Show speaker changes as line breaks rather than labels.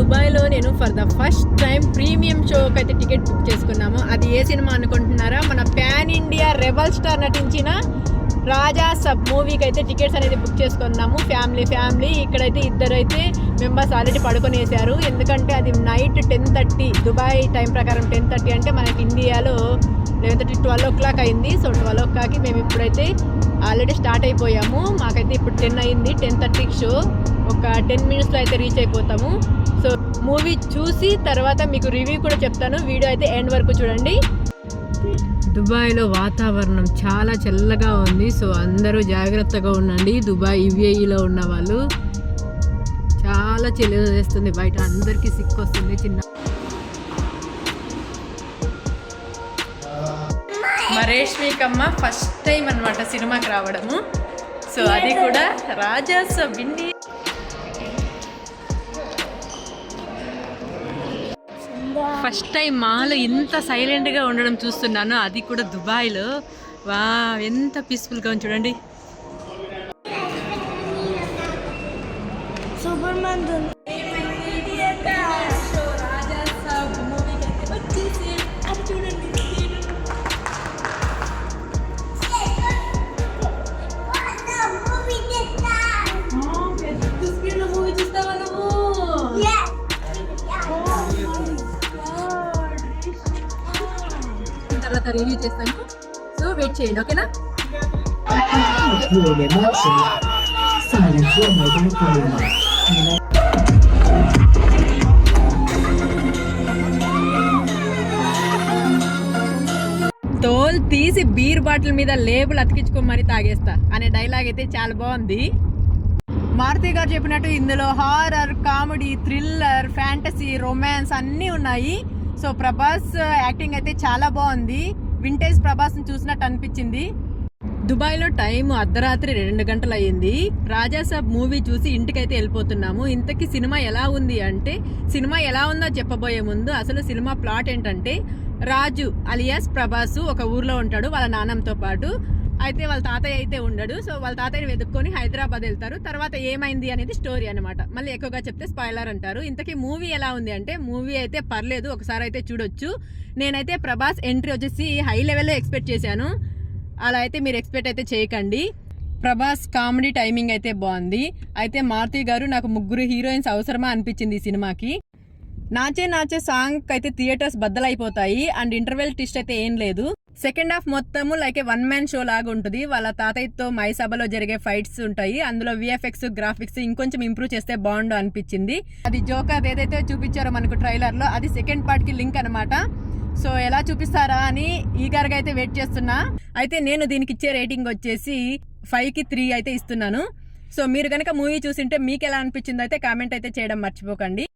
దుబాయ్లో నేను for the first time premium షోకి అయితే టికెట్ బుక్ చేసుకున్నాము. అది ఏ సినిమా అనుకుంటున్నారా? మన ప్యాన్ ఇండియా రెబల్ స్టార్ నటించిన రాజా సబ్ మూవీకి అయితే టికెట్స్ అనేది బుక్ చేసుకున్నాము. ఫ్యామిలీ ఇక్కడైతే ఇద్దరైతే మెంబర్స్ ఆల్రెడీ పడుకొనేసారు. ఎందుకంటే అది నైట్ 10:30 దుబాయ్ టైం ప్రకారం 10:30 అంటే మనకి ఇండియాలో 11:30 12 o'clock అయింది. సో 12 o'clockకి మేము ఇప్పుడైతే ఆల్రెడీ స్టార్ట్ అయిపోయాము. మాకైతే ఇప్పుడు 10 అయింది. 10:30 షో. ఒక 10 minutesలో అయితే రీచ్ అయిపోతాము. సో మూవీ చూసి తర్వాత మీకు రివ్యూ కూడా చెప్తాను. వీడియో అయితే ఎండ్ వరకు చూడండి. దుబాయ్లో వాతావరణం చాలా చల్లగా ఉంది. సో అందరూ జాగ్రత్తగా ఉండండి. దుబాయ్ UAEలో ఉన్న వాళ్ళు చాలా చలి వేస్తుంది బయట, అందరికీ సిక్కు వస్తుంది. మా రేష్మికమ్మ ఫస్ట్ టైం అనమాట సినిమాకి రావడము. సో అది కూడా రాజా సబ్ ఇండియా. ఫస్ట్ టైం మాలో ఇంత సైలెంట్గా ఉండడం చూస్తున్నాను, అది కూడా దుబాయ్లో. వా, ఎంత పీస్ఫుల్గా ఉంది చూడండి. తర్వాత రివ్యూ చేస్తాను. సో వెయిట్ చేయండి, ఓకేనా? తోలు తీసి బీర్ బాటిల్ మీద లేబుల్ అతికించుకొని మరి తాగేస్తా అనే డైలాగ్ అయితే చాలా బాగుంది. మారుతి గారు చెప్పినట్టు ఇందులో horror, comedy, thriller, fantasy, romance అన్నీ ఉన్నాయి. సో ప్రభాస్ యాక్టింగ్ అయితే చాలా బాగుంది. వింటేజ్ ప్రభాస్ని చూసినట్టు అనిపించింది. దుబాయ్లో టైం అర్ధరాత్రి 2 గంటలు అయ్యింది. రాజా సాబ్ మూవీ చూసి ఇంటికైతే వెళ్ళిపోతున్నాము. ఇంతకీ సినిమా ఎలా ఉంది అంటే, సినిమా ఎలా ఉందో చెప్పబోయే ముందు అసలు సినిమా ప్లాట్ ఏంటంటే, రాజు అలియాస్ ప్రభాస్ ఒక ఊర్లో ఉంటాడు వాళ్ళ నాన్నతో పాటు. అయితే వాళ్ళ తాతయ్య అయితే ఉండడు. సో వాళ్ళ తాతయ్యని వెతుక్కొని హైదరాబాద్ వెళ్తారు. తర్వాత ఏమైంది అనేది స్టోరీ అనమాట. మళ్ళీ ఎక్కువగా చెప్తే స్పాయిలర్ అంటారు. ఇంతకీ మూవీ ఎలా ఉంది అంటే, మూవీ అయితే పర్లేదు, ఒకసారి అయితే చూడొచ్చు. నేనైతే ప్రభాస్ ఎంట్రీ వచ్చేసి హై లెవెల్లో ఎక్స్పెక్ట్ చేశాను. అలా అయితే మీరు ఎక్స్పెక్ట్ అయితే చేయకండి. ప్రభాస్ కామెడీ టైమింగ్ అయితే బాగుంది. అయితే మారుతి గారు నాకు 3 హీరోయిన్స్ అవసరమా అనిపించింది ఈ సినిమాకి. నాచే సాంగ్ అయితే థియేటర్స్ బద్దలైపోతాయి. అండ్ ఇంటర్వెల్ ట్విస్ట్ అయితే ఏం లేదు. సెకండ్ హాఫ్ మొత్తము లైక్ 1 man షో లాగా ఉంటుంది. వాళ్ళ తాతయ్యతో మైసభలో జరిగే ఫైట్స్ ఉంటాయి. అందులో VFX గ్రాఫిక్స్ ఇంకొంచెం ఇంప్రూవ్ చేస్తే బాగుండు అనిపించింది. అది జోకర్ ఏదైతే చూపించారో మనకు ట్రైలర్ లో, అది సెకండ్ పార్ట్ కి లింక్ అనమాట. సో ఎలా చూపిస్తారా అని ఈగర్గా అయితే వెయిట్ చేస్తున్నా. అయితే నేను దీనికి ఇచ్చే రేటింగ్ వచ్చేసి 5కి 3 అయితే ఇస్తున్నాను. సో మీరు కనుక మూవీ చూసింటే మీకు ఎలా అనిపించిందో అయితే కామెంట్ అయితే చేయడం మర్చిపోకండి.